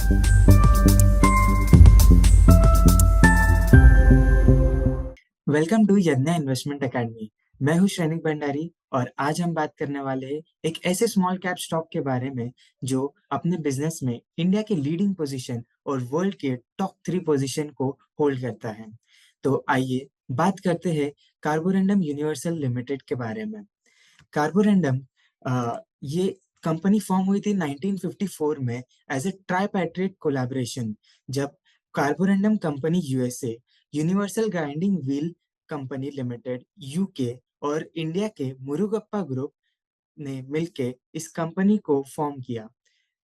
Welcome to Yagya investment academy. मैं हूं श्रेनिक भंडारी और आज हम बात करने वाले हैं एक ऐसे स्मॉल कैप स्टॉक के बारे में जो अपने बिजनेस में इंडिया के लीडिंग पोजीशन और वर्ल्ड के टॉप 3 पोजीशन को होल्ड करता है। तो आइए बात करते हैं कार्बोरंडम यूनिवर्सल लिमिटेड के बारे में। कार्बोरंडम ये कंपनी फॉर्म हुई थी 1954 में एज ए ट्राइपैट्रिएट कोलैबोरेशन, जब Carborundum company USA, universal grinding wheel company limited UK और इंडिया के मुरुगप्पा ग्रुप ने मिलकर इस कंपनी को फॉर्म किया।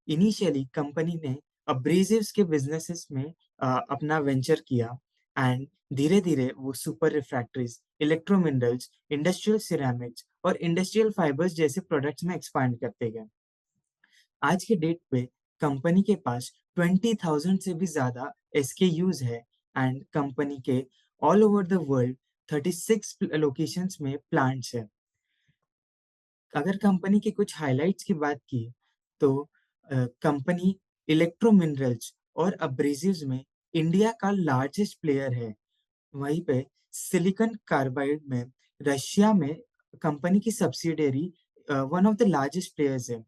इनिशियली कंपनी ने अब्रेजिव्स के बिजनेसेस में अपना वेंचर किया एंड धीरे धीरे वो super refractories, electro minerals, industrial ceramics और इंडस्ट्रियल फाइबर्स जैसे प्रोडक्ट्स में एक्सपांड करते गए। आज के डेट पे कंपनी के पास 20,000 से भी ज्यादा SKUs है एंड कंपनी के all over the world 36 locations में प्लांट्स है। अगर कंपनी के कुछ हाइलाइट्स की बात की तो कंपनी इलेक्ट्रो मिनरल्स और अब्रेसिव्स में इंडिया का लार्जेस्ट प्लेयर है। वहीं पे सिलिकॉन कार्बाइड में रशिया में कंपनी की subsidiary one of the largest players है।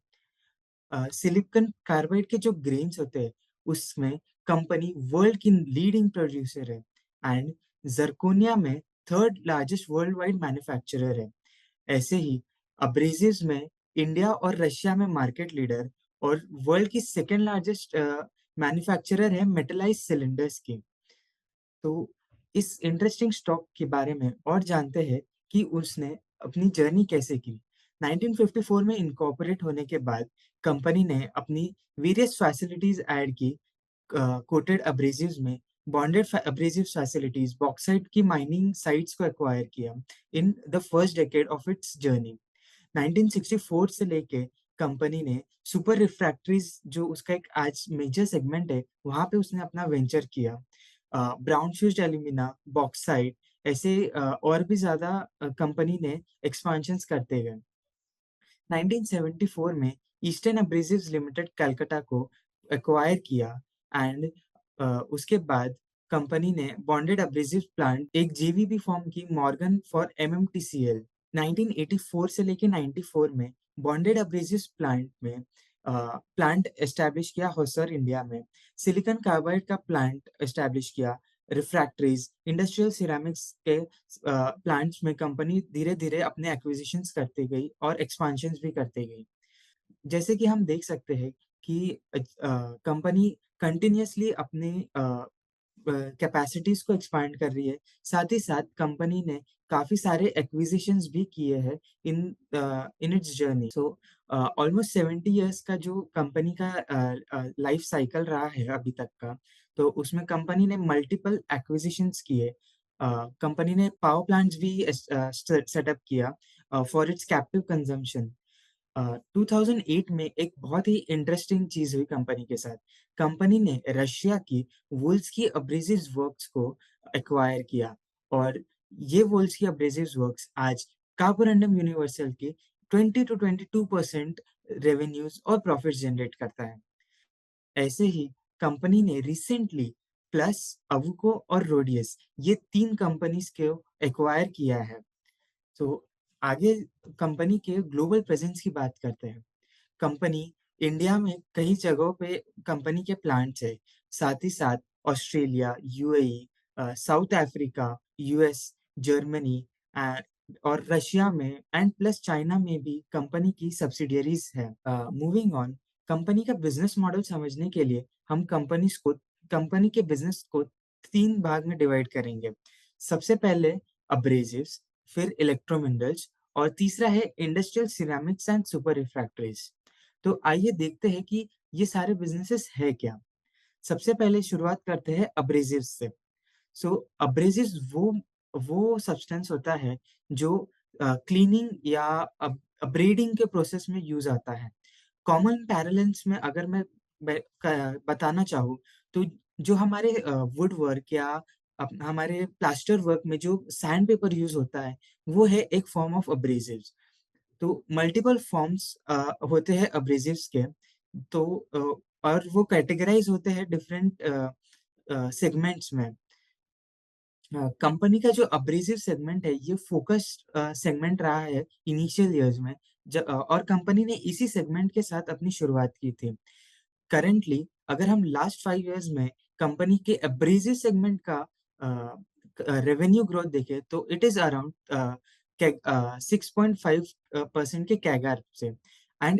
सिलिकॉन कार्बाइड के जो ग्रेन्स होते हैं उसमें कंपनी वर्ल्ड की लीडिंग प्रोड्यूसर है एंड जर्कोनिया में third largest world wide manufacturer है। ऐसे ही अब्रेसिव्स में इंडिया और रशिया में मार्केट लीडर और वर्ल्ड की सेकेंड लार्जेस्ट मैन्युफैक्चरर है मेटलाइज सिलेंडर्स की। तो इस इंटरेस्टिंग स्टॉक के बारे में और जानते हैं कि उसने अपनी जर्नी कैसे की। 1954 में इनकॉर्पोरेट होने के बाद कंपनी ने अपनी वेरियस फैसिलिटीज ऐड की। कोटेड अब्रेसिव्स में बॉन्डेड अब्रेसिव फैसिलिटीज, बॉक्साइट की माइनिंग साइट्स को एक्वायर किया in the first decade of its journey. 1964 से लेके कंपनी ने सुपर रिफ्रैक्टरीज, जो उसका एक आज मेजर सेगमेंट है, वहां पे उसने अपना वेंचर किया। ब्राउन फ्यूज्ड एल्यूमिना, बॉक्साइट, ऐसे और भी ज्यादा कंपनी ने एक्सपांशंस करते गए। 1974 में ईस्टर्न एब्रेसिव्स लिमिटेड कलकत्ता को एक्वायर किया एंड उसके बाद कंपनी ने बॉन्डेड एब्रेसिव प्लांट एक जेवीबी फॉर्म की, मॉर्गन फॉर MMTCL। 1984 से लेके 94 में बॉन्डेड एब्रेसिव प्लांट में प्लांट एस्टैब्लिश किया होसर इंडिया में। सिलिकॉन कार्बाइड का प्लांट एस्टैब्लिश किया। रिफ्रैक्टरीज, इंडस्ट्रियल सिरेमिक्स के प्लांट्स में कंपनी धीरे धीरे अपने एक्विजिशंस करते गई और एक्सपांशंस भी करते गई। जैसे कि हम देख सकते हैं कि कंपनी कंटिन्यूअसली अपने कैपेसिटीज को एक्सपांड कर रही है। साथ ही साथ कंपनी ने काफी सारे एक्विजिशंस भी किए हैं in in its journey. So almost 70 years का जो कंपनी का लाइफ साइकिल रहा है अभी तक का, तो उसमें कंपनी ने मल्टीपल एक्विजिशंस किए। कंपनी ने पावर प्लांट्स भी सेटअप किया फॉर इट्स कैप्टिव कंजम्पशन। 2008 में एक बहुत ही इंटरेस्टिंग चीज हुई कंपनी के साथ। कंपनी ने रशिया की वुल्स की अब्रेसिव्स वर्क्स को एक्वायर किया और ये वुल्स की अब्रेसिव्स वर्क्स आज कार्बोरंडम यूनिवर्सल के 20 to 22% रेवेन्यूज और प्रॉफिट जनरेट करता है। ऐसे ही कंपनी ने रिसेंटली प्लस, अवुको और रोडियस, ये 3 कंपनीज को एक्वायर किया है। तो आगे कंपनी के ग्लोबल प्रेजेंस की बात करते हैं। कंपनी इंडिया में कई जगहों पे कंपनी के प्लांट्स है। साथ ही साथ Australia, UAE, south Africa, US, Germany और रशिया में एंड प्लस चाइना में भी कंपनी की सब्सिडियरीज है। मूविंग ऑन, कंपनी का बिजनेस मॉडल समझने के लिए हम कंपनी के बिजनेस को 3 भाग में डिवाइड करेंगे। सबसे पहले अब्रेसिव्स, फिर इलेक्ट्रोमिनरल्स और तीसरा है industrial ceramics and super refractories. तो आइए देखते हैं कि ये सारे बिजनेसेस है क्या। सबसे पहले शुरुआत करते हैं अब्रेसिव्स से। सो अब्रेसिव्स वो सब्सटेंस होता है जो क्लीनिंग या अब्रेडिंग के प्रोसेस में यूज आता है। कॉमन पैरेलल्स में अगर मैं बताना चाहूँ तो जो हमारे वुड वर्क या हमारे प्लास्टर वर्क में जो सैंड पेपर यूज होता है, वो है एक फॉर्म ऑफ अब्रेसिव्स। तो मल्टीपल फॉर्म्स होते हैं अब्रेसिव्स के। तो और वो कैटेगराइज होते हैं डिफरेंट सेगमेंट्स में। कंपनी का जो अब्रेसिव सेगमेंट है ये फोकस्ड सेगमेंट रहा है इनिशियल ईयर्स में, और कंपनी ने इसी सेगमेंट के साथ अपनी शुरुआत की थी। करंटली अगर हम लास्ट 5 इयर्स में कंपनी के एब्रेसिव सेगमेंट का रेवेन्यू ग्रोथ देखें तो इट इज अराउंड 6.5% के कैगर से। एंड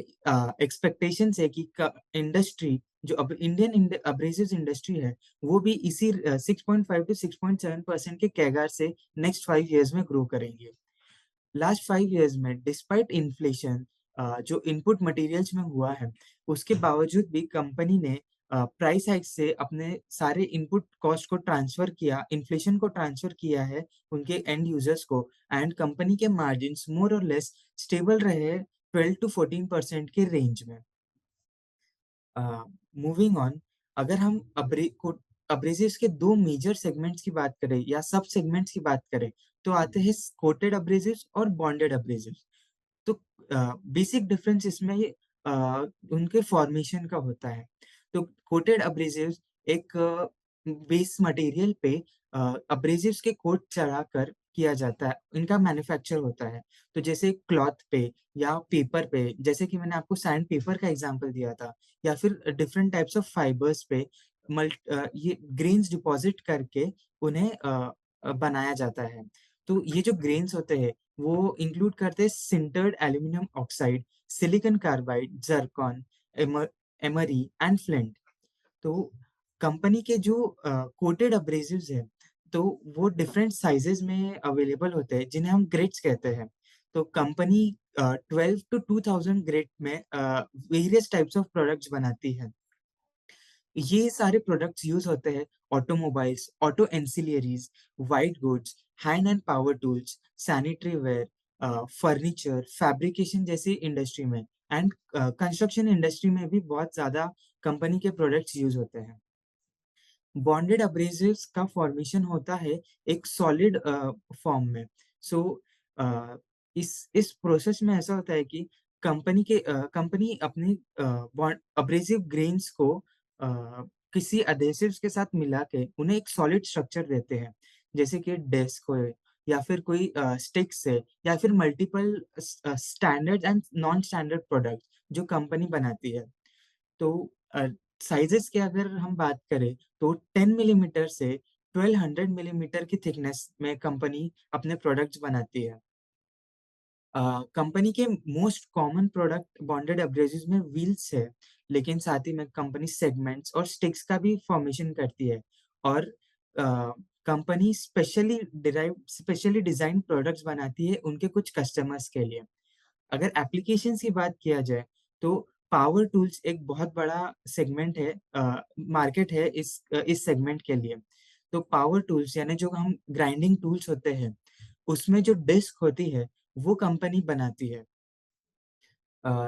एक्सपेक्टेशन है कि इंडस्ट्री जो अब इंडियन अब्रेसिव इंडस्ट्री है वो भी इसी 6.5 to 6.7% के कैगर से नेक्स्ट 5 इयर्स में ग्रो करेंगे। लास्ट 5 इयर्स में डिस्पाइट इन्फ्लेशन जो इनपुट मटेरियल्स में हुआ है उसके बावजूद भी कंपनी ने प्राइस हाइक से अपने सारे इनपुट कॉस्ट को ट्रांसफर किया, इन्फ्लेशन को ट्रांसफर किया है उनके एंड यूजर्स को। एंड कंपनी के मार्जिन्स मोर और लेस स्टेबल रहे 12 to 14% के रेंज में। मूविंग ऑन, अगर हम अब्रेसिव्स के दो मेजर सेगमेंट्स की बात करें या सब सेगमेंट्स की बात करें तो आते हैं कोटेड अब्रेसिव्स और बॉन्डेड अब्रेसिव्स। तो बेसिक डिफरेंस इसमें ये उनके फॉर्मेशन का होता है। तो कोटेड अब्रेसिव्स एक बेस मटेरियल पे अब्रेसिव्स के कोट चढ़ाकर किया जाता है, इनका मैन्युफैक्चर होता है। तो जैसे क्लॉथ पे या पेपर पे, जैसे कि मैंने आपको सैंड पेपर का एग्जांपल दिया था, या फिर डिफरेंट टाइप्स ऑफ फाइबर्स पे ये ग्रेन्स डिपॉजिट करके उन्हें बनाया जाता है। तो ये जो ग्रेन्स होते हैं वो इंक्लूड करते हैं sintered aluminium oxide, silicon carbide, zircon, emery and flint. तो कंपनी के जो कोटेड अब्रेसिव्स हैं तो वो डिफरेंट साइजेस में अवेलेबल होते हैं जिन्हें हम ग्रेड्स कहते हैं। तो कंपनी 12 to 2000 ग्रेड में वेरियस टाइप्स ऑफ प्रोडक्ट्स बनाती है। ये सारे प्रोडक्ट्स यूज होते हैं automobiles, auto ancillaries, white goods, hand and power tools, sanitary ware, furniture, fabrication जैसी इंडस्ट्री में। एंड कंस्ट्रक्शन इंडस्ट्री में भी बहुत ज्यादा कंपनी के प्रोडक्ट्स यूज होते हैं। बॉन्डेड अब्रेसिव्स का फॉर्मेशन होता है एक सॉलिड फॉर्म में। सो इस प्रोसेस में ऐसा होता है कि कंपनी अपनी अब्रेसिव ग्रेन्स को किसी अडेसिव्स के साथ मिला के उन्हें एक सॉलिड स्ट्रक्चर देते हैं, जैसे कि डेस्क हो या फिर कोई स्टिक्स है या फिर multiple standard and non standard product जो कंपनी बनाती है। तो साइजेस की अगर हम बात करें तो 10 मिलीमीटर से 1200 मिलीमीटर की थिकनेस में कंपनी अपने प्रोडक्ट्स बनाती है। कंपनी के most common product bonded abrasives में व्हील्स है, लेकिन साथ ही में कंपनी सेगमेंट्स और स्टिक्स का भी फॉर्मेशन करती है। और कंपनी स्पेशली डिजाइन प्रोडक्ट्स बनाती है उनके कुछ कस्टमर्स के लिए। अगर एप्लीकेशंस की बात किया जाए तो पावर टूल्स एक बहुत बड़ा सेगमेंट है, मार्केट है इस सेगमेंट के लिए। तो पावर टूल्स यानी जो हम ग्राइंडिंग टूल्स होते हैं उसमें जो डिस्क होती है वो कंपनी बनाती है।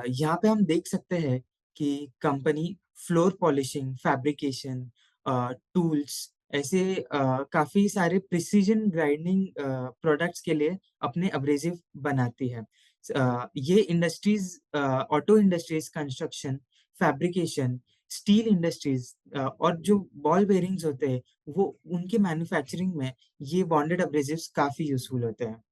यहाँ पे हम देख सकते हैं कि company floor polishing, fabrication, tools ऐसे काफी सारे प्रिसीजन ग्राइंडिंग प्रोडक्ट्स के लिए अपने अब्रेसिव बनाती है। ये industries, auto industries, construction, fabrication, steel industries और जो बॉल बेरिंग्स होते हैं वो उनके मैन्युफैक्चरिंग में ये बॉन्डेड अब्रेसिव्स काफी यूजफुल होते हैं।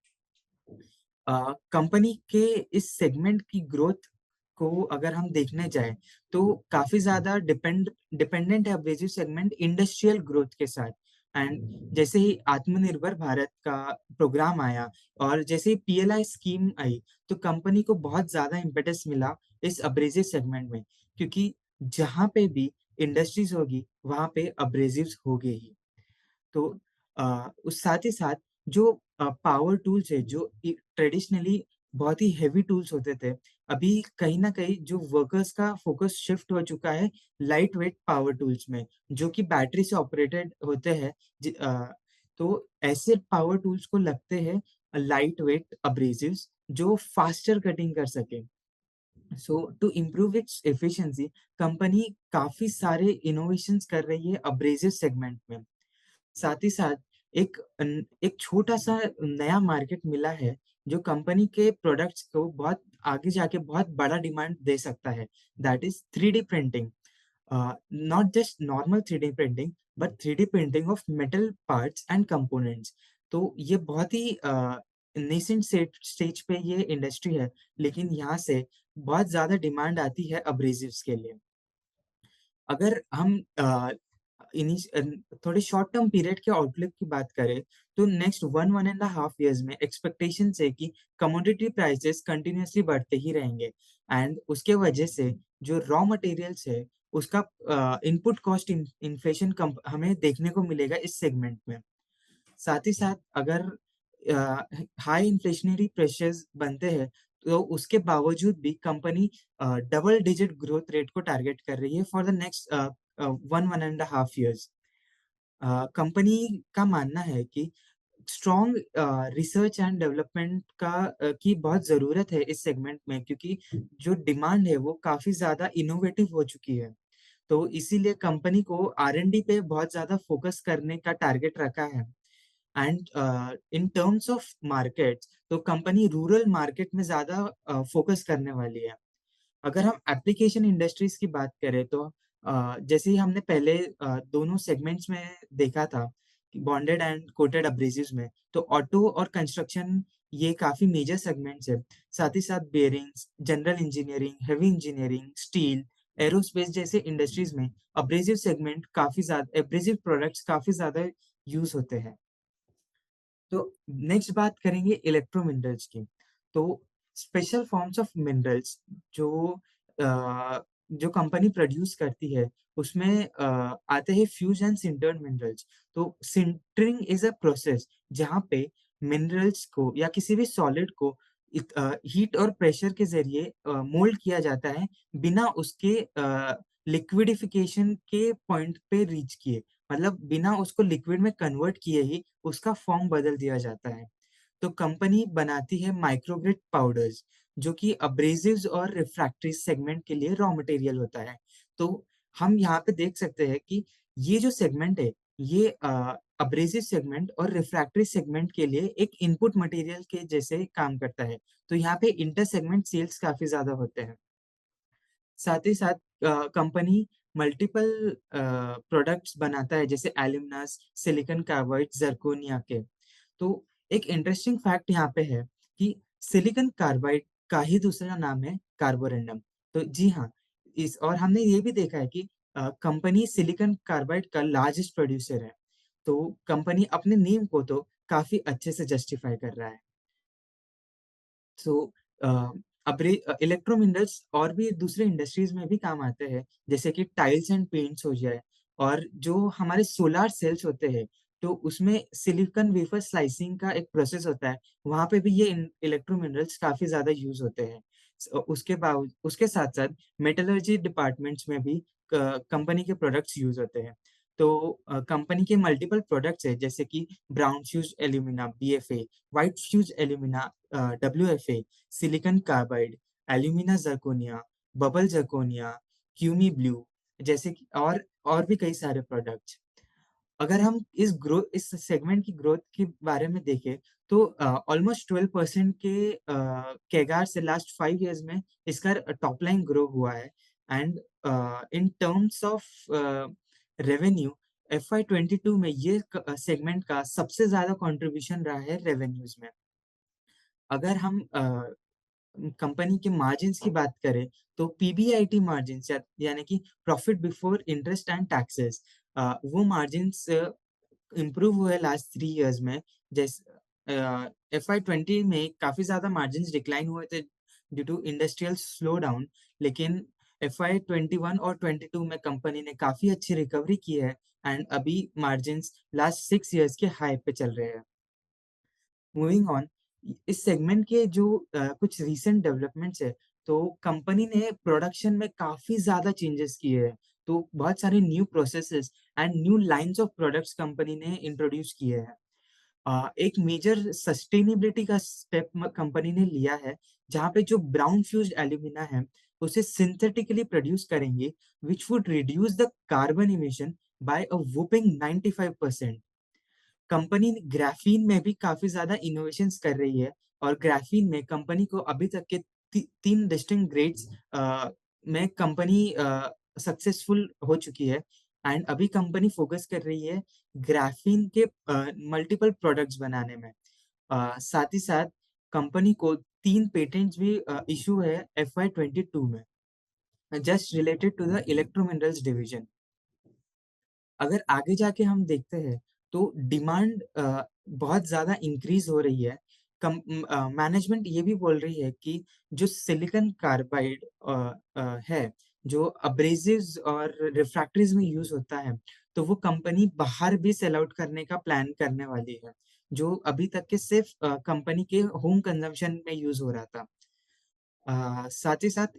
कंपनी के इस सेगमेंट की ग्रोथ को अगर हम देखने जाए तो काफी ज्यादा डिपेंडेंट है अब्रेसिव सेगमेंट इंडस्ट्रियल ग्रोथ के साथ। एंड जैसे ही आत्मनिर्भर भारत का प्रोग्राम आया और जैसे ही पीएलआई स्कीम आई तो कंपनी को बहुत ज्यादा इम्पेटस मिला इस अब्रेसिव सेगमेंट में, क्योंकि जहां पे भी इंडस्ट्रीज होगी वहां पे अब्रेसिव्स होंगे ही। तो उस साथ ही साथ जो पावर टूल्स है जो ट्रेडिशनली बहुत ही हेवी टूल्स होते थे, अभी कहीं ना कहीं जो वर्कर्स का फोकस शिफ्ट हो चुका है लाइट वेट पावर टूल्स में, जो कि बैटरी से ऑपरेटेड होते हैं। तो ऐसे पावर टूल्स को लगते हैं लाइट वेट अब्रेसिव्स जो फास्टर कटिंग कर सके। So to improve its efficiency company काफी सारे इनोवेशंस कर रही है अब्रेसिव सेगमेंट में। साथ ही साथ एक छोटा सा नया मार्केट मिला है जो कंपनी के प्रोडक्ट्स को बहुत आगे जाके बहुत बड़ा डिमांड दे सकता है, that is 3D printing. Not just normal 3D printing but 3D printing of metal parts and components. तो ये बहुत ही नेसेंट स्टेज पे ये इंडस्ट्री है, लेकिन यहाँ से बहुत ज़्यादा डिमांड आती है अब्रेसिव्स के लिए। अगर हम थोड़े शॉर्ट टर्म पीरियड के आउटलुक की बात करें, तो नेक्स्ट 1-1.5 ईयर्स में एक्सपेक्टेशंस है कि कमोडिटी प्राइसेस कंटिन्यूअसली बढ़ते ही रहेंगे, एंड उसके वजह से जो रॉ मटेरियल्स है, उसका इनपुट कॉस्ट इन्फ्लेशन हमें देखने को मिलेगा इस सेगमेंट में। साथ ही साथ अगर हाई इन्फ्लेशनरी प्रेशर्स बनते हैं, तो उसके बावजूद भी company double digit growth rate को टारगेट कर रही है for the next 1-1.5 years. Company का मानना है कि स्ट्रॉन्ग रिसर्च एंड डेवलपमेंट की बहुत ज़रूरत है इस सेगमेंट में, क्योंकि जो डिमांड है वो काफ़ी ज़्यादा इनोवेटिव हो चुकी है। तो इसीलिए कंपनी को R&D पे बहुत ज़्यादा फोकस करने का टारगेट रखा है। And in terms of market, तो कंपनी रूरल मार्केट में ज़्यादा फोकस करने वाली है। अगर हम एप्लीकेशन इंडस्ट्रीज की बात करें, तो जैसे ही हमने पहले दोनों सेगमेंट्स में देखा था, बॉन्डेड एंड कोटेड अब्रेसिव्स में, तो ऑटो और कंस्ट्रक्शन ये काफी मेजर सेगमेंट्स है। साथ ही साथ bearings, general engineering, heavy engineering, steel, aerospace जैसे इंडस्ट्रीज में एब्रेसिव प्रोडक्ट्स काफी ज्यादा यूज होते हैं। तो नेक्स्ट बात करेंगे इलेक्ट्रो मिनरल्स की। तो स्पेशल फॉर्म्स ऑफ मिनरल्स जो जो कंपनी प्रोड्यूस करती है, उसमें आते हैं फ्यूज एंड सिंटर्ड मिनरल्स। तो सिंटरिंग इज अ प्रोसेस जहाँ पे मिनरल्स को या किसी भी सॉलिड को हीट और प्रेशर के जरिए मोल्ड किया जाता है, बिना उसके लिक्विडिफिकेशन के पॉइंट पे रीच किए। मतलब बिना उसको लिक्विड में कन्वर्ट किए ही उसका फॉर्म बदल दिया जाता है। तो कंपनी बनाती है माइक्रोग्रिड पाउडर्स, जो कि अब्रेसिव्स और रिफ्रैक्टरी सेगमेंट के लिए रॉ मटेरियल होता है। तो हम यहाँ पे देख सकते हैं कि ये जो सेगमेंट है, ये अब्रेसिव सेगमेंट और रिफ्रैक्टरी सेगमेंट के लिए एक इनपुट मटेरियल के जैसे काम करता है। तो यहाँ पे इंटर सेगमेंट सेल्स काफी ज्यादा होते हैं। साथ ही साथ कंपनी मल्टीपल प्रोडक्ट्स बनाता है, जैसे एल्यूमिनस, सिलिकॉन कार्बाइड, जर्कोनिया के। तो एक इंटरेस्टिंग फैक्ट यहाँ पे है कि सिलिकॉन कार्बाइड का ही दूसरा नाम है कार्बोरेंडम। तो जी हाँ, इस और हमने ये भी देखा है कि कंपनी सिलिकॉन कार्बाइड का लार्जेस्ट प्रोड्यूसर है। तो कंपनी अपने नेम को तो काफी अच्छे से जस्टिफाई कर रहा है। सो इलेक्ट्रो मिनरल्स और भी दूसरे इंडस्ट्रीज में भी काम आते हैं, जैसे कि टाइल्स एंड पेंट्स हो जाए, और जो हमारे सोलार सेल्स होते हैं, तो उसमें सिलिकॉन वेफर स्लाइसिंग का एक प्रोसेस होता है। वहां पे भी ये इलेक्ट्रो मिनरल्स काफी ज्यादा यूज होते हैं। उसके साथ साथ मेटलर्जी डिपार्टमेंट्स में भी कंपनी के प्रोडक्ट्स यूज होते हैं। तो कंपनी के मल्टीपल प्रोडक्ट्स है, जैसे कि brown fuse alumina BFA, white fuse alumina WFA, silicon carbide, alumina zirconia, bubble zirconia, CUMI blue, जैसे कि और भी कई सारे प्रोडक्ट्स। अगर हम इस सेगमेंट की ग्रोथ के बारे में देखें, तो ऑलमोस्ट 12% के कैगार से लास्ट 5 इयर्स में इसका टॉप लाइन ग्रो हुआ है। And in terms of revenue, FY 22 में ये सेगमेंट का सबसे ज्यादा कंट्रीब्यूशन रहा है रेवेन्यूज में। अगर हम कंपनी के मार्जिन्स की बात करें, तो PBIT मार्जिन्स यानी कि profit before interest and taxes, वो मार्जिन्स इम्प्रूव हुए लास्ट 3 इयर्स में। जैसे FY 20 में काफी ज्यादा मार्जिन्स डिक्लाइन हुए थे due to industrial slow down, लेकिन FY 21 और 22 में कंपनी ने काफी अच्छी रिकवरी की है, एंड अभी मार्जिन्स लास्ट 6 इयर्स के हाई पे चल रहे हैं। मूविंग ऑन, इस सेगमेंट के जो कुछ रीसेंट डेवलपमेंट्स है, तो कंपनी ने प्रोडक्शन में काफी ज्यादा चेंजेस किए हैं। तो बहुत सारे new processes and new lines of products company ने इंट्रोड्यूस किए हैं। एक मेजर सस्टेनेबिलिटी का स्टेप कंपनी ने लिया है, जहाँ पे जो ब्राउन फ्यूज्ड एल्यूमिना है, उसे सिंथेटिकली प्रोड्यूस करेंगे, which would reduce the carbon emission by a whopping 95%। Company graphene में भी काफी ज्यादा इनोवेशंस कर रही है, और ग्राफीन में कंपनी को अभी तक के 3 डिस्टिंक्ट ग्रेड्स में कंपनी सक्सेसफुल हो चुकी है एंड अभी कंपनी फोकस कर रही है ग्राफीन के मल्टीपल प्रोडक्ट्स बनाने में। साथ ही साथ कंपनी को 3 पेटेंट्स भी इशू है FY22 में, just related to the electro minerals division. अगर आगे जाके हम देखते हैं तो डिमांड बहुत ज़्यादा इंक्रीज हो रही है। मैनेजमेंट ये भी बोल रही है कि जो सिलिकॉन कार्बाइड है, जो अब्रेसिव्स और रिफ्रैक्टरीज में यूज होता है, तो वो कंपनी बाहर भी सेल आउट करने का प्लान करने वाली है, जो अभी तक के सिर्फ कंपनी के होम कंजम्पशन में यूज हो रहा था। साथ ही साथ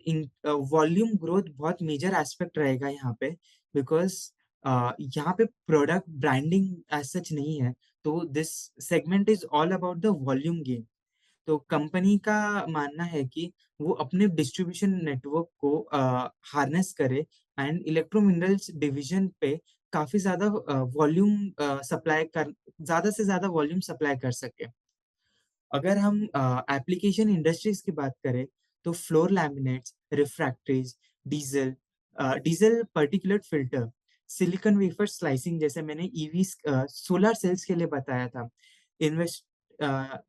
वॉल्यूम ग्रोथ बहुत मेजर एस्पेक्ट रहेगा यहाँ पे, बिकॉज यहाँ पे प्रोडक्ट ब्रांडिंग एज सच नहीं है, तो this segment is all about the volume gain. तो कंपनी का मानना है कि वो अपने डिस्ट्रीब्यूशन नेटवर्क को हार्नेस करे एंड इलेक्ट्रो मिनरल्स डिवीजन पे काफी ज्यादा वॉल्यूम सप्लाई कर ज्यादा से ज्यादा वॉल्यूम सप्लाई कर सके। अगर हम एप्लीकेशन इंडस्ट्रीज की बात करें तो floor laminates, refractories, diesel diesel particulate filter, silicon wafer slicing, जैसे मैंने ईवी सोलर सेल्स के लिए बताया था, invest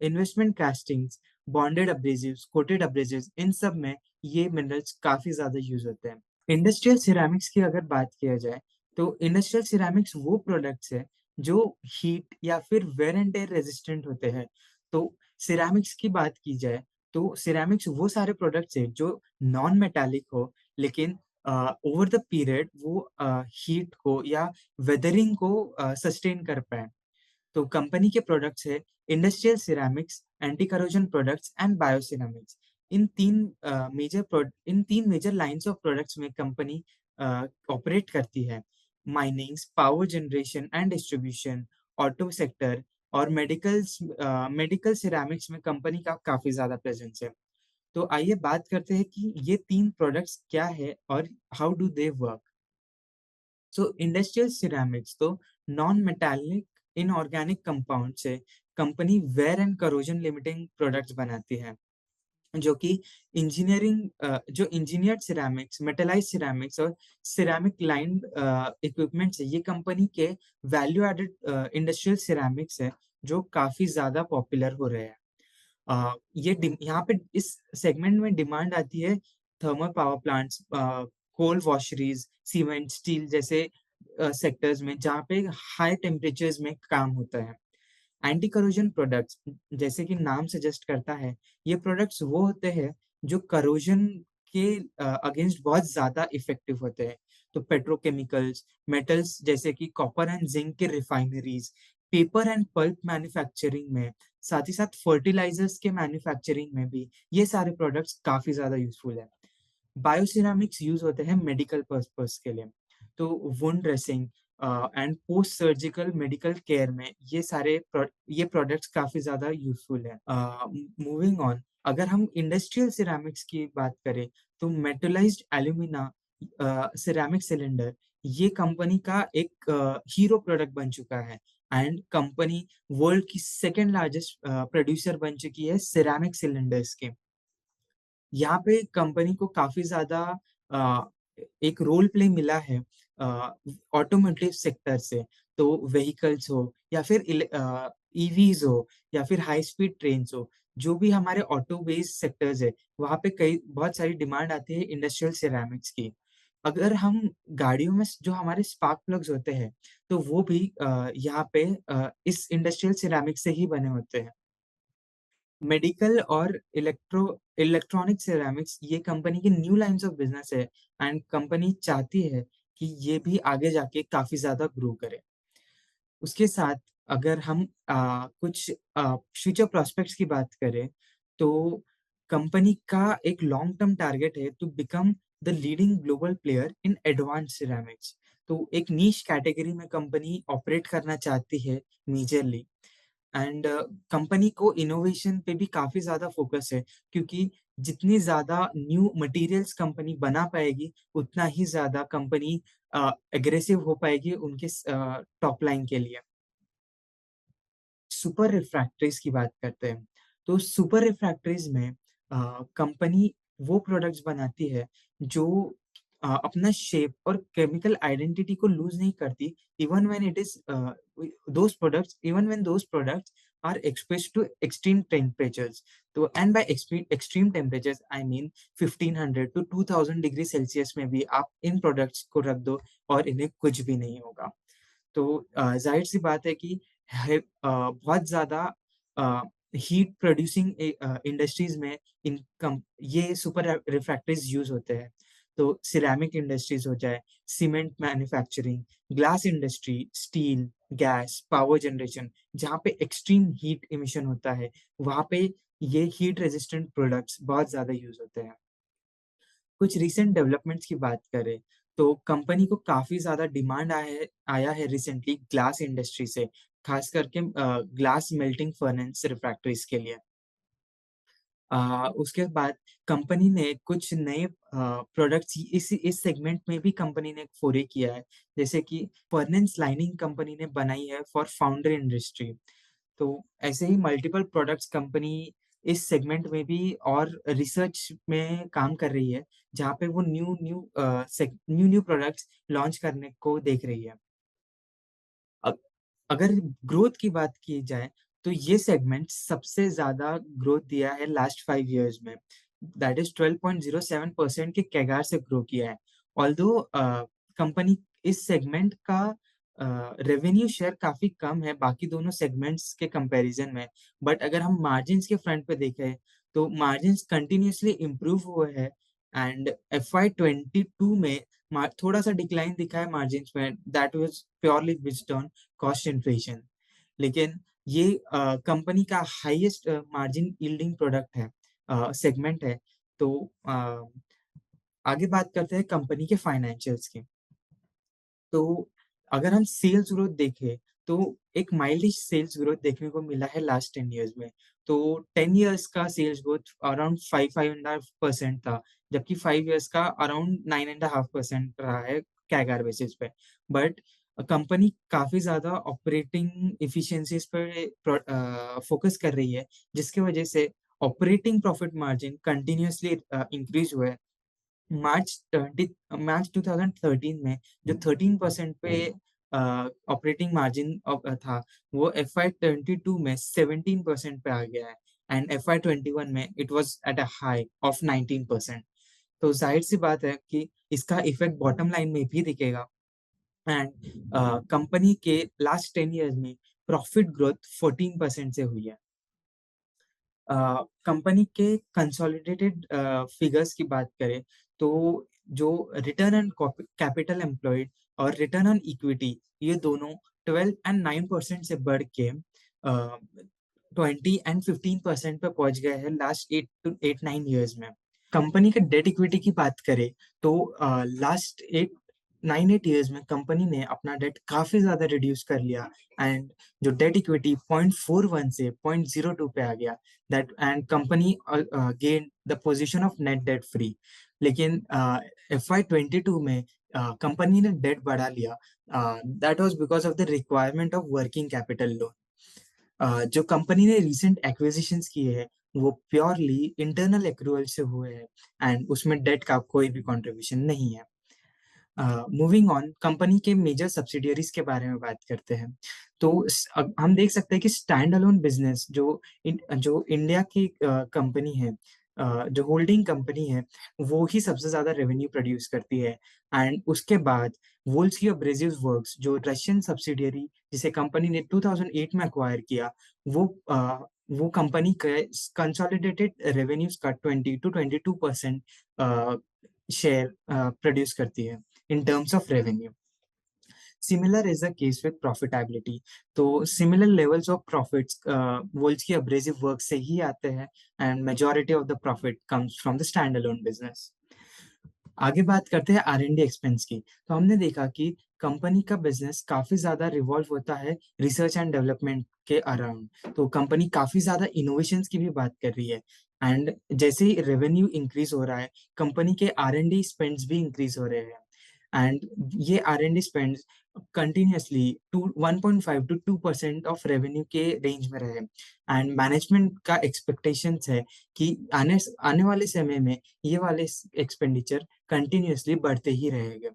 investment castings, bonded abrasives, coated abrasives, इन सब में ये मिनरल्स काफी ज्यादा यूज होते हैं। इंडस्ट्रियल सिरेमिक्स की अगर बात किया जाए तो इंडस्ट्रियल सिरेमिक्स वो प्रोडक्ट्स है जो हीट या फिर वेयर एंड टेयर रेजिस्टेंट होते हैं। तो सिरेमिक्स की बात की जाए तो सिरेमिक्स वो सारे प्रोडक्ट्स है जो नॉन मेटालिक हो, लेकिन ओवर द पीरियड वो हीट को या वेदरिंग को सस्टेन कर पाए। तो कंपनी के प्रोडक्ट्स है industrial ceramics, anti corrosion products and bioceramics. इन तीन मेजर लाइंस ऑफ प्रोडक्ट्स में कंपनी ऑपरेट करती है। Minings, power generation and distribution, auto sector और मेडिकल सिरेमिक्स में कंपनी का काफी ज्यादा प्रेजेंस है। तो आइए बात करते हैं कि ये तीन प्रोडक्ट्स क्या है और how do they work. So industrial ceramics तो नॉन मेटालिक इनऑर्गेनिक कंपाउंड से company wear and corrosion limiting products बनाती है, जो कि जो इंजीनियर्ड सिरेमिक्स, मेटलाइज सिरेमिक्स और सिरेमिक लाइंड इक्विपमेंट्स है, ये कंपनी के वैल्यू एडेड इंडस्ट्रियल सिरेमिक्स है जो काफी ज्यादा पॉपुलर हो रहे हैं। यहाँ पे इस सेगमेंट में डिमांड आती है थर्मल पावर प्लांट्स, कोल वॉशरीज, सीमेंट, स्टील जैसे सेक्टर्स में, जहाँ पे हाई टेम्परेचर्स में काम होता है। एंटी करोजन प्रोडक्ट्स, जैसे कि नाम सजेस्ट करता है, ये प्रोडक्ट्स वो होते हैं जो करोजन के अगेंस्ट बहुत ज्यादा इफेक्टिव होते हैं। तो पेट्रोकेमिकल्स, मेटल्स जैसे कि कॉपर एंड जिंक के refineries, paper and pulp manufacturing में, साथ ही साथ फर्टिलाइजर्स के मैन्युफैक्चरिंग में भी ये सारे प्रोडक्ट्स काफी ज्यादा यूजफुल है। बायोसिरामिक्स यूज होते हैं मेडिकल पर्पस के लिए, तो wound dressing and post surgical medical care में ये प्रोडक्ट्स काफी ज्यादा यूजफुल है। मूविंग ऑन, अगर हम इंडस्ट्रियल सिरेमिक्स की बात करें तो मेटलाइज्ड एल्यूमिना सिरेमिक सिलेंडर, ये कंपनी का एक हीरो प्रोडक्ट बन चुका है एंड कंपनी वर्ल्ड की सेकेंड लार्जेस्ट प्रोड्यूसर बन चुकी है सिरेमिक सिलेंडर्स के। यहाँ पे कंपनी को काफी ज्यादा अ, एक रोल प्ले मिला है ऑटोमोटिव सेक्टर से। तो व्हीकल्स हो या फिर ईवीज हो या फिर हाई स्पीड ट्रेन हो, जो भी हमारे ऑटो बेस्ड सेक्टर्स है, वहाँ पे कई बहुत सारी डिमांड आती है इंडस्ट्रियल सिरेमिक्स की। अगर हम गाड़ियों में जो हमारे स्पार्क प्लग्स होते हैं, तो वो भी यहाँ पे इस इंडस्ट्रियल सिरेमिक से ही बने होते हैं। मेडिकल और इलेक्ट्रॉनिक सिरेमिक्स, ये कंपनी की न्यू लाइंस ऑफ बिजनेस है एंड कंपनी चाहती है कि ये भी आगे जाके काफी ज्यादा ग्रो करे। उसके साथ अगर हम कुछ फ्यूचर प्रोस्पेक्ट्स की बात करें तो कंपनी का एक लॉन्ग टर्म टारगेट है to become the leading global player in advance ceramics. तो एक नीश कैटेगरी में कंपनी ऑपरेट करना चाहती है मेजरली। एंड कंपनी को इनोवेशन पे भी काफी ज्यादा फोकस है, क्योंकि जितनी ज्यादा न्यू मटेरियल्स कंपनी बना पाएगी उतना ही ज्यादा कंपनी एग्रेसिव हो पाएगी उनके टॉप लाइन के लिए। सुपर रिफ्रैक्टरीज की बात करते हैं तो सुपर रिफ्रैक्टरीज में कंपनी वो प्रोडक्ट्स बनाती है जो अपना शेप और केमिकल आइडेंटिटी को लूज नहीं करती, even when it is those products are exposed to extreme temperatures. तो and by extreme temperatures I mean 1500 to 2000 degree Celsius में भी आप इन प्रोडक्ट्स को रख दो और इन्हें कुछ भी नहीं होगा। तो जाहिर सी बात है कि बहुत ज़्यादा हीट प्रोड्यूसिंग इंडस्ट्रीज में ये सुपर रिफ्रैक्टरीज यूज होते हैं। तो सिरेमिक इंडस्ट्रीज हो जाए, cement manufacturing, glass industry, steel, gas, power generation, जहाँ पे एक्सट्रीम हीट इमिशन होता है, वहाँ पे ये हीट रेजिस्टेंट प्रोडक्ट्स बहुत ज़्यादा यूज होते हैं। कुछ रिसेंट डेवलपमेंट्स की बात करें तो कंपनी को काफी ज्यादा डिमांड आया है रिसेंटली ग्लास इंडस्ट्री से, खास करके ग्लास मेल्टिंग फर्नेस रिफ्रैक्टरीज के लिए। उसके बाद कंपनी ने कुछ नए प्रोडक्ट्स इस सेगमेंट में भी कंपनी ने फोरे किया है, जैसे कि फर्नेस लाइनिंग कंपनी ने बनाई है फॉर फाउंड्री इंडस्ट्री। तो ऐसे ही मल्टीपल प्रोडक्ट्स कंपनी इस सेगमेंट में भी और रिसर्च में काम कर रही है, जहाँ पे वो न्यू न्यू प्रोडक्ट्स लॉन्च करने को देख रही है। अ- अगर ग्रोथ की बात की जाए तो ये सेगमेंट सबसे ज्यादा ग्रोथ दिया है लास्ट 5 इयर्स में, दैट इज 12.07% के कैगार से ग्रो किया है। ऑल्दो कंपनी इस सेगमेंट का रेवेन्यू शेयर काफी कम है बाकी दोनों सेगमेंट्स के कंपैरिजन में, बट अगर हम मार्जिन्स के फ्रंट पे देखें तो मार्जिन्स कंटिन्यूअसली इम्प्रूव हुए हैं। एंड FY 22 में थोड़ा सा डिक्लाइन दिखा है मार्जिन्स में, that was purely based on cost inflation. लेकिन ये कंपनी का हाईएस्ट मार्जिन यील्डिंग प्रोडक्ट है, सेगमेंट है। तो आगे बात करते हैं कंपनी के फाइनेंशियल्स की। तो अगर हम सेल्स ग्रोथ देखें तो एक माइल्डिश सेल्स ग्रोथ देखने को मिला है लास्ट 10 इयर्स में। तो 10 इयर्स का सेल्स ग्रोथ अराउंड 5.5% था, जबकि 5 इयर्स का अराउंड 9.5% रहा है कैगार बेसिस पे। बट कंपनी काफी ज्यादा ऑपरेटिंग इफिशिएंसीज पर फोकस कर रही है, जिसकी वजह से operating profit margin continuously increase हुआ है। मार्च 2013 में जो 13% पे ऑपरेटिंग मार्जिन था, वो FY 22 में 17% पे आ गया है। एंड FY 21 में it was at a high of 19%। तो जाहिर सी बात है कि इसका इफेक्ट बॉटम लाइन में भी दिखेगा। एंड कंपनी के लास्ट 10 इयर्स में प्रॉफिट ग्रोथ 14% से हुई है। कंपनी के कंसोलिडेटेड फिगर्स की बात करें तो जो रिटर्न ऑन कैपिटल एम्प्लॉयड और रिटर्न ऑन इक्विटी, ये दोनों 12 और 9% से बढ़ के 20 और 15% पे पहुंच गए हैं लास्ट 8 to 9 इयर्स में। कंपनी के डेट इक्विटी की बात करें तो लास्ट 8 9 8 इयर्स में कंपनी ने अपना डेट काफी ज्यादा रिड्यूस कर लिया। एंड जो डेट इक्विटी 0.41 से 0.02 पे आ गया, that and company gain the position of net debt free. लेकिन FY 22 में कंपनी ने डेट बढ़ा लिया, that was because of the requirement of working capital loan. जो कंपनी ने रिसेंट एक्विजिशंस किए हैं वो प्योरली इंटरनल एक्रूवल से हुए हैं एंड उसमें डेट का कोई भी कंट्रीब्यूशन नहीं है। मूविंग ऑन, कंपनी के मेजर सब्सिडियरीज के बारे में बात करते हैं। तो हम देख सकते हैं कि स्टैंड अलोन बिजनेस जो इंडिया की कंपनी है, जो होल्डिंग कंपनी है, वो ही सबसे ज्यादा रेवेन्यू प्रोड्यूस करती है। एंड उसके बाद वोल्स्की एब्रेसिव्स वर्क्स, जो रशियन सब्सिडियरी जिसे कंपनी ने 2008 में अक्वायर किया, वो वो कंपनी के कंसोलिडेटेड रेवेन्यूज का 20 to 22% शेयर प्रोड्यूस करती है in terms of revenue. Similar is the case with profitability. तो similar levels of profits Volsky abrasive work से ही आते हैं, and majority of the profit comes from the standalone business. आगे बात करते हैं R&D एक्सपेंस की। तो हमने देखा कि कंपनी का बिजनेस काफी ज्यादा रिवॉल्व होता है रिसर्च एंड डेवलपमेंट के अराउंड। तो कंपनी काफी ज्यादा इनोवेशंस की भी बात कर रही है। एंड जैसे ही रेवेन्यू इंक्रीज हो रहा है, कंपनी के R&D स्पेंड्स भी इंक्रीज हो रहे हैं। एंड ये R&D spends continuously 1.5 to 2% of revenue के रेंज में रहे। एंड मैनेजमेंट का एक्सपेक्टेशंस है कि आने आने वाले समय में ये वाले एक्सपेंडिचर कंटिन्यूअसली बढ़ते ही रहेंगे।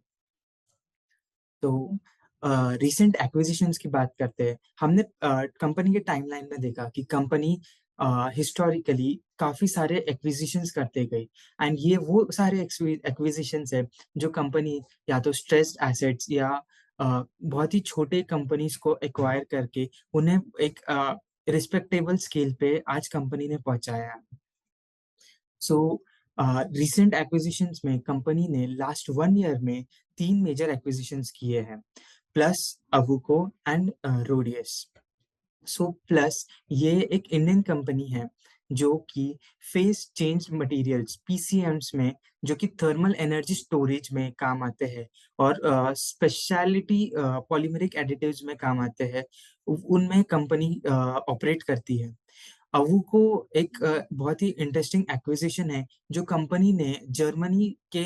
तो रिसेंट एक्विजिशंस की बात करते हैं। हमने कंपनी के टाइमलाइन में देखा कि कंपनी हिस्टोरिकली काफी सारे एक्विजिशंस करते गई, एंड ये वो सारे एक्विजिशंस है जो कंपनी या तो स्ट्रेस्ड एसेट्स या बहुत ही छोटे कंपनीज को एक्वायर करके उन्हें एक रिस्पेक्टेबल स्केल पे आज कंपनी ने पहुंचाया है। सो रिसेंट एक्विजिशंस में कंपनी ने लास्ट 1 ईयर में 3 मेजर एक्विजिशंस किए हैं, plus Awuko and रोडियस। So plus ये एक इंडियन कंपनी है जो कि फेस चेंज मटेरियल्स पीसीएम्स में, जो कि थर्मल एनर्जी स्टोरेज में काम आते हैं और स्पेशलिटी पॉलीमरिक एडिटिव्स में काम आते हैं, उनमें कंपनी ऑपरेट करती है। अवुको एक बहुत ही इंटरेस्टिंग एक्विजिशन है जो कंपनी ने जर्मनी के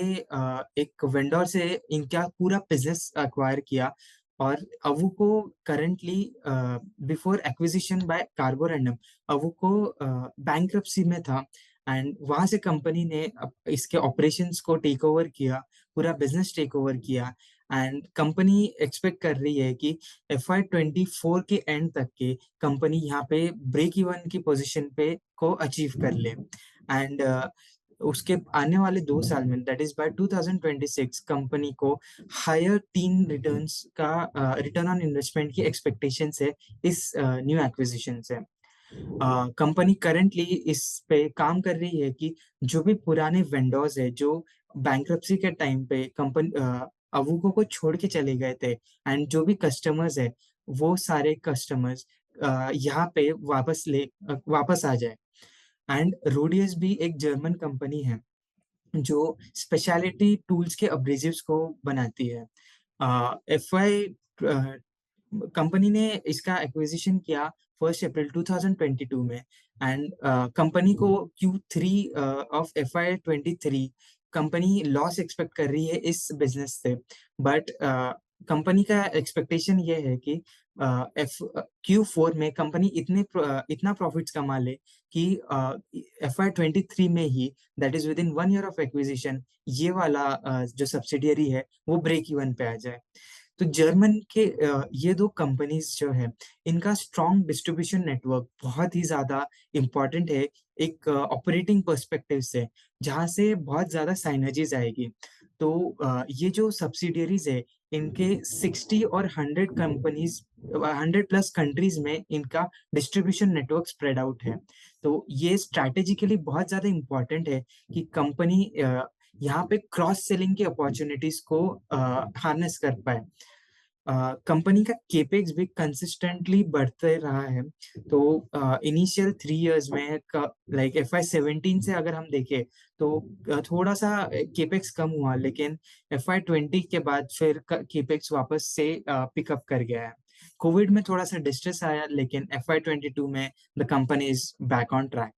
एक वेंडर से इनका पूरा बिजनेस एक्वायर किया। और Awuko currently before acquisition by Carborundum, Awuko bankruptcy में था, एंड वहां से कंपनी ने इसके ऑपरेशंस को टेक ओवर किया, पूरा बिजनेस टेक ओवर किया। एंड कंपनी एक्सपेक्ट कर रही है कि FY 24 के एंड तक के कंपनी यहाँ पे ब्रेक इवन की पोजीशन पे को अचीव कर ले। एंड उसके आने वाले 2 साल में, दैट इज बाय 2026, कंपनी को हायर टीन रिटर्न्स का रिटर्न ऑन इन्वेस्टमेंट की एक्सपेक्टेशन है इस न्यू एक्विजिशन से। कंपनी करंटली इस पे काम कर रही है कि जो भी पुराने वेंडर्स है जो बैंक्रप्सी के टाइम पे कंपनी अवुको को छोड़ के चले गए थे, एंड जो भी कस्टमर्स है वो सारे कस्टमर्स यहाँ पे वापस आ जाए। एंड रोडियस भी एक जर्मन कंपनी है जो स्पेशलिटी टूल्स के अब्रेजिव्स को बनाती है। एफ वाई कंपनी ने इसका एक्विजिशन किया 1 अप्रैल 2022 में, एंड कंपनी को Q3 of FY 23 company loss expect कर रही है इस बिजनेस से। बट कंपनी का एक्सपेक्टेशन ये है कि Q4 में कंपनी इतना प्रॉफिट्स कमा ले कि FY 23 में ही, that is within 1 year of acquisition, ये वाला जो सब्सिडियरी है वो ब्रेक इवन पे आ जाए। तो जर्मन के ये दो कंपनीज जो है, इनका स्ट्रॉन्ग डिस्ट्रीब्यूशन नेटवर्क बहुत ही ज्यादा इम्पोर्टेंट है एक ऑपरेटिंग पर्सपेक्टिव से, जहाँ से बहुत ज्यादा साइनर्जीज आएगी। तो ये जो सब्सिडियरीज है, इनके 60 और 100 कंपनीज, 100+ कंट्रीज में इनका डिस्ट्रीब्यूशन नेटवर्क स्प्रेड आउट है। तो ये स्ट्रैटेजिकली बहुत ज्यादा इम्पोर्टेंट है कि कंपनी यहाँ पे क्रॉस सेलिंग की अपॉर्चुनिटीज को हार्नेस कर पाए। कंपनी का केपेक्स भी कंसिस्टेंटली बढ़ते रहा है। तो इनिशियल 3 इयर्स में लाइक FY 17 से अगर हम देखें तो थोड़ा सा केपेक्स कम हुआ, लेकिन FY 20 के बाद फिर केपेक्स वापस से पिकअप कर गया है। कोविड में थोड़ा सा डिस्ट्रेस आया, लेकिन FY 22 में the company is back on track.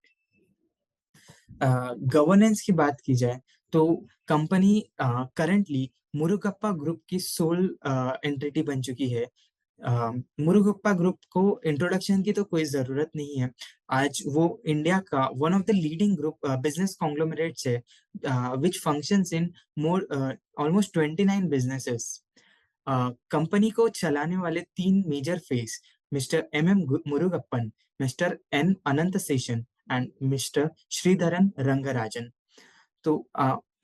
Governance की बात की जाए तो कंपनी करंटली मुरुगप्पा ग्रुप की सोल एंटिटी बन चुकी है। मुरुगप्पा ग्रुप को इंट्रोडक्शन की तो कोई जरूरत नहीं है। आज वो इंडिया का one of the leading group business conglomerates है, which functions in more almost 29 businesses. Company को चलाने वाले 3 major face, mister M Murugappan, mister N Anant Seshan and mister Sridharan Rangarajan. तो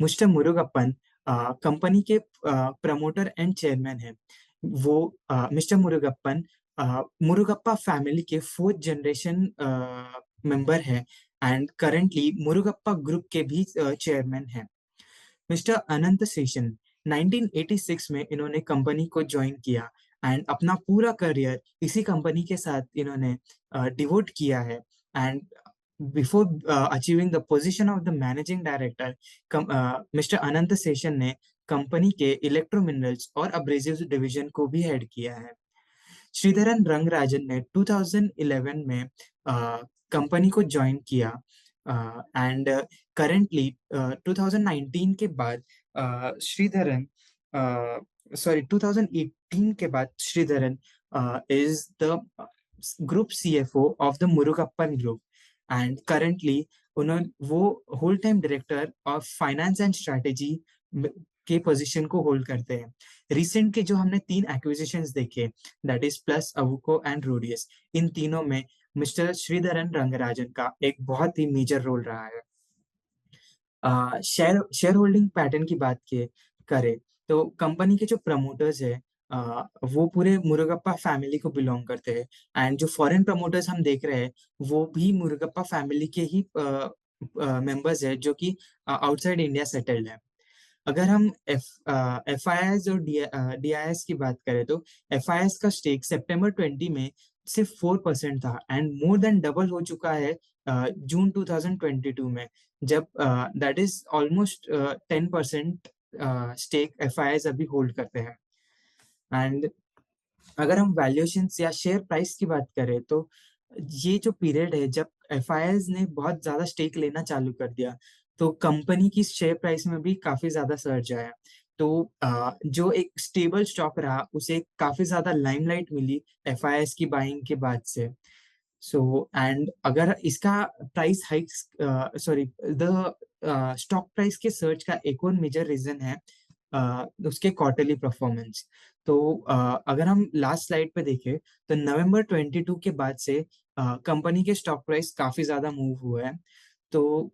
मिस्टर मुरुगप्पन कंपनी के प्रमोटर एंड चेयरमैन है। वो मिस्टर मुरुगप्पन मुरुगप्पा फैमिली के 4th जनरेशन मेंबर है, एंड करंटली मुरुगप्पा ग्रुप के भी चेयरमैन है। मिस्टर अनंत शेषन 1986 में इन्होंने कंपनी को ज्वाइन किया, एंड अपना पूरा करियर इसी कंपनी के साथ इन्होंने डिवोट किया है। And before achieving the position of the managing director, mister Anant Seshan ने कंपनी के इलेक्ट्रो मिनरल्स और अब्रेसिव्स डिवीजन को भी हेड किया है। श्रीधरन रंगराजन ने 2011 में कंपनी को ज्वाइन किया, एंड करंटली 2019 के बाद श्रीधरन, सॉरी 2018 के बाद Sridharan is the group CFO of the Murugappan group, and currently उन्होंने वो whole time director of finance and strategy के पोजीशन को होल्ड करते हैं। रिसेंट के जो हमने 3 एक्विजिशंस देखे, that is plus, Awuko and Rhodius, इन तीनों में मिस्टर श्रीधरन रंगराजन का एक बहुत ही मेजर रोल रहा है। शेयर होल्डिंग पैटर्न की बात करें तो कंपनी के जो प्रमोटर्स है, वो पूरे मुरुगप्पा फैमिली को बिलोंग करते हैं, एंड जो फॉरेन प्रमोटर्स हम देख रहे हैं वो भी मुरुगप्पा फैमिली के ही मेंबर्स है जो कि आउटसाइड इंडिया सेटल्ड है। अगर हम एफ आई एस और डी आई एस की बात करें तो एफ आई एस का स्टेक सितंबर 20 में सिर्फ 4% था, एंड मोर देन डबल हो चुका है जून 2022 में, जब that is almost 10% stake F I S अभी होल्ड करते हैं। एंड अगर हम वैल्यूएशन या शेयर प्राइस की बात करें तो ये जो पीरियड है जब एफआईआईज ने बहुत ज्यादा स्टेक लेना चालू कर दिया, तो कंपनी की शेयर प्राइस में भी काफी ज्यादा सर्ज आया। तो जो एक स्टेबल स्टॉक रहा उसे काफी ज्यादा लाइमलाइट मिली एफआईआईज की बाइंग के बाद से। सो एंड अगर इसका price hikes, sorry, the stock price के सर्च का एक और मेजर रीजन है उसके क्वार्टरली परफॉर्मेंस। तो अगर हम लास्ट स्लाइड पे देखें तो नवंबर 22 के बाद से कंपनी के स्टॉक प्राइस काफी ज्यादा मूव हुआ है। तो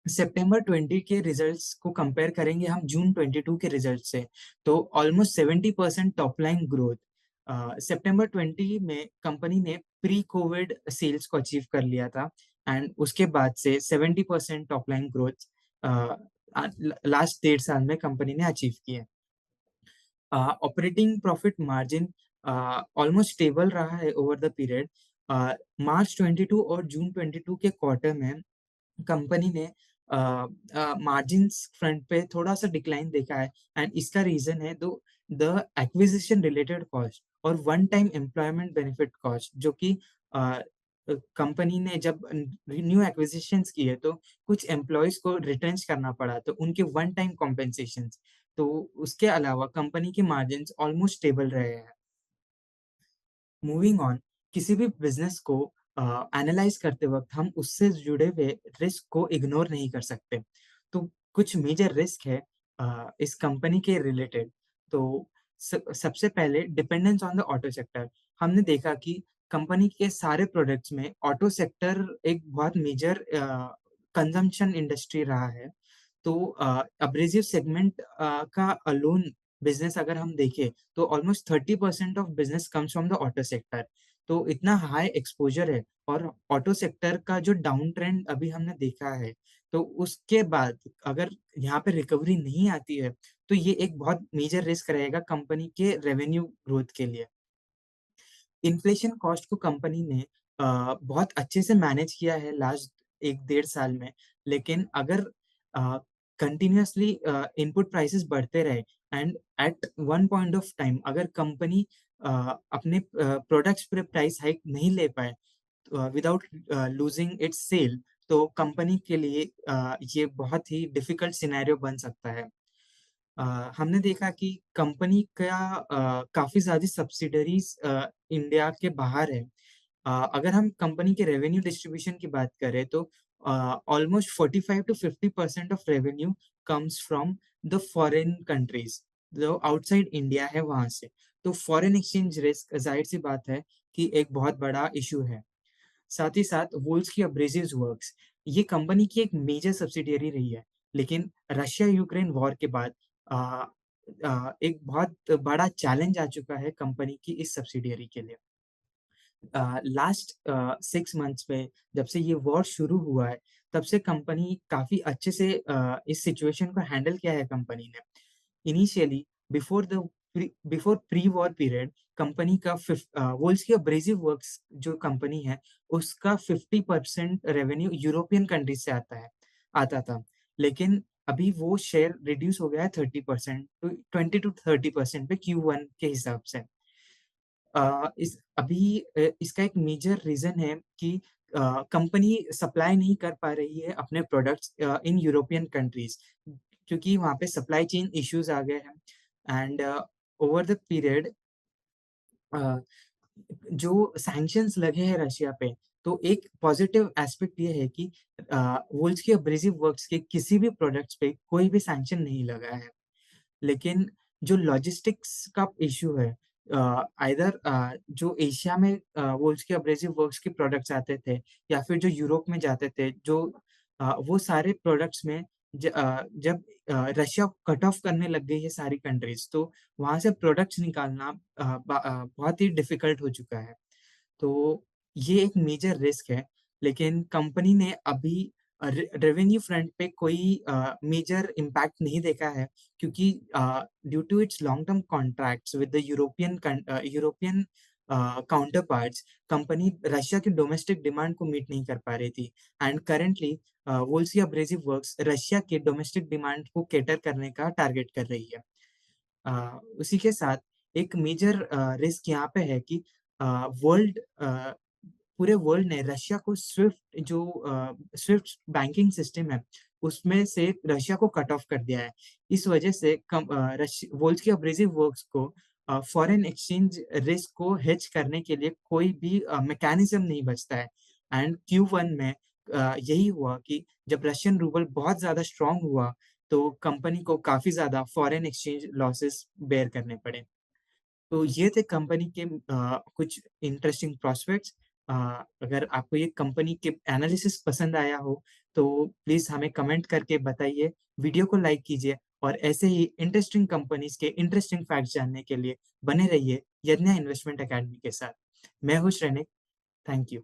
सितंबर 20 के रिजल्ट्स को कंपेयर करेंगे हम जून 22 के रिजल्ट से, तो ऑलमोस्ट 70% टॉप लाइन ग्रोथ सितंबर 20 में कंपनी ने प्री कोविड सेल्स को अचीव कर लिया था, एंड उसके बाद से 70% टॉप लाइन ग्रोथ लास्ट 1.5 साल में कंपनी ने अचीव की है। Operating profit margin almost stable रहा है ओवर द पीरियड। मार्च 22 और जून 22 के क्वार्टर में कंपनी ने मार्जिन्स फ्रंट पे थोड़ा सा डिक्लाइन देखा है, एंड इसका रीजन है दो द एक्विजिशन रिलेटेड कॉस्ट और one time employment benefit cost, जो कि कंपनी ने जब न्यू एक्विजिशंस किए तो कुछ एम्प्लॉयज को रिटर्न्स करना पड़ा, तो उनके वन टाइम कॉम्पेंसेशन। तो उसके अलावा कंपनी के मार्जिन ऑलमोस्ट स्टेबल रहे हैं। मूविंग ऑन, किसी भी बिजनेस को एनालाइज करते वक्त हम उससे जुड़े हुए रिस्क को इग्नोर नहीं कर सकते। तो कुछ मेजर रिस्क है इस कंपनी के रिलेटेड। तो सबसे पहले dependence on the auto sector. हमने देखा कि कंपनी के सारे प्रोडक्ट्स में ऑटो सेक्टर एक बहुत मेजर कंजम्पशन इंडस्ट्री रहा है। तो अब्रेसिव सेगमेंट का अलोन बिजनेस अगर हम देखें तो almost 30% of business comes from the auto sector. तो इतना हाई एक्सपोजर है, और ऑटो सेक्टर का जो डाउन ट्रेंड अभी हमने देखा है, तो उसके बाद अगर यहाँ पे रिकवरी नहीं आती है तो ये एक बहुत मेजर रिस्क रहेगा कंपनी के रेवेन्यू ग्रोथ के लिए। इन्फ्लेशन कॉस्ट को कंपनी ने बहुत अच्छे से मैनेज किया है लास्ट 1 डेढ़ साल में, लेकिन अगर कंटिन्यूअसली इनपुट प्राइसेस बढ़ते रहे and at one point of time अगर कंपनी अपने प्रोडक्ट्स पर प्राइस हाइक नहीं ले पाए विदाउट लूजिंग इट्स सेल, तो कंपनी के लिए ये बहुत ही डिफिकल्ट सिनेरियो बन सकता है। हमने देखा कि कंपनी का काफी सारी सब्सिडरीज इंडिया के बाहर है। अगर हम कंपनी के रेवेन्यू डिस्ट्रीब्यूशन की बात करें तो almost 45 to 50% of revenue comes from the foreign countries, जो आउटसाइड इंडिया है वहां से। तो फॉरेन एक्सचेंज रिस्क जाहिर सी बात है कि एक बहुत बड़ा इशू है। साथ ही साथ वोल्स की अब्रेसिव वर्क्स, ये कंपनी की एक मेजर सब्सिडियरी रही है, लेकिन रशिया यूक्रेन वॉर के बाद आ, एक बहुत बड़ा चैलेंज आ चुका है कंपनी की इस सब्सिडियरी के लिए। लास्ट 6 मंथ्स में जब से ये वॉर शुरू हुआ है, तब से कंपनी काफी अच्छे से इस सिचुएशन को हैंडल किया है कंपनी ने। Initially before the before pre war period company का वोल्स की अब्रेसिव वर्क्स जो कंपनी है उसका 50% रेवेन्यू यूरोपियन कंट्रीज से आता था, लेकिन अभी वो शेयर रिड्यूस हो गया है 30% टू 20 to 30% पे Q1 के हिसाब से। इसका एक मेजर रीजन है कि कंपनी सप्लाई नहीं कर पा रही है अपने प्रोडक्ट्स इन यूरोपियन कंट्रीज, क्योंकि वहाँ पे सप्लाई चेन इश्यूज आ गए हैं। एंड ओवर द पीरियड जो सैंक्शंस लगे हैं रशिया पे, तो एक पॉजिटिव एस्पेक्ट ये है कि वोल्स की एब्रेसिव वर्क्स के किसी भी प्रोडक्ट्स पे कोई भी सैंक्शन नहीं लगा है। लेकिन जो लॉजिस्टिक्स का इश्यू है, आइदर जो एशिया में वोल्स के एब्रेसिव वर्क्स के प्रोडक्ट्स आते थे या फिर जो यूरोप में जाते थे, जो वो सारे प्रोडक्ट्स में जब रशिया कट ऑफ करने लग गई है सारी कंट्रीज, तो वहां से प्रोडक्ट्स निकालना बहुत ही डिफिकल्ट हो चुका है। तो ये एक मेजर रिस्क है, लेकिन कंपनी ने अभी रेवेन्यू फ्रंट पे कोई मेजर इम्पैक्ट नहीं देखा है, क्योंकि due to its long term contracts with the European counterparts, company Russia की डोमेस्टिक डिमांड को मीट नहीं कर पा रही थी। And currently Volzhsky abrasive works Russia के डोमेस्टिक डिमांड को कैटर करने का टारगेट कर रही है। उसी के साथ एक मेजर रिस्क यहाँ पे है कि वर्ल्ड पूरे वर्ल्ड ने रशिया को स्विफ्ट बैंकिंग सिस्टम है, उसमें से रशिया को कट ऑफ कर दिया है। इस वजह से वोल्स की अब्रेसिव वर्क्स को फॉरेन एक्सचेंज रिस्क को हेज करने के लिए कोई भी मैकेनिज्म नहीं बचता है। एंड Q1 में यही हुआ कि जब रशियन रूबल बहुत ज्यादा स्ट्रांग हुआ, तो कंपनी को काफी ज्यादा फॉरेन एक्सचेंज लॉसेस बेयर करने पड़े। तो ये थे कंपनी के कुछ इंटरेस्टिंग प्रोस्पेक्ट्स। अगर आपको ये कंपनी के एनालिसिस पसंद आया हो, तो प्लीज़ हमें कमेंट करके बताइए, वीडियो को लाइक कीजिए और ऐसे ही इंटरेस्टिंग कंपनीज़ के इंटरेस्टिंग फैक्ट्स जानने के लिए बने रहिए यज्ञा इन्वेस्टमेंट अकेडमी के साथ। मैं हूँ श्रेनिक, थैंक यू।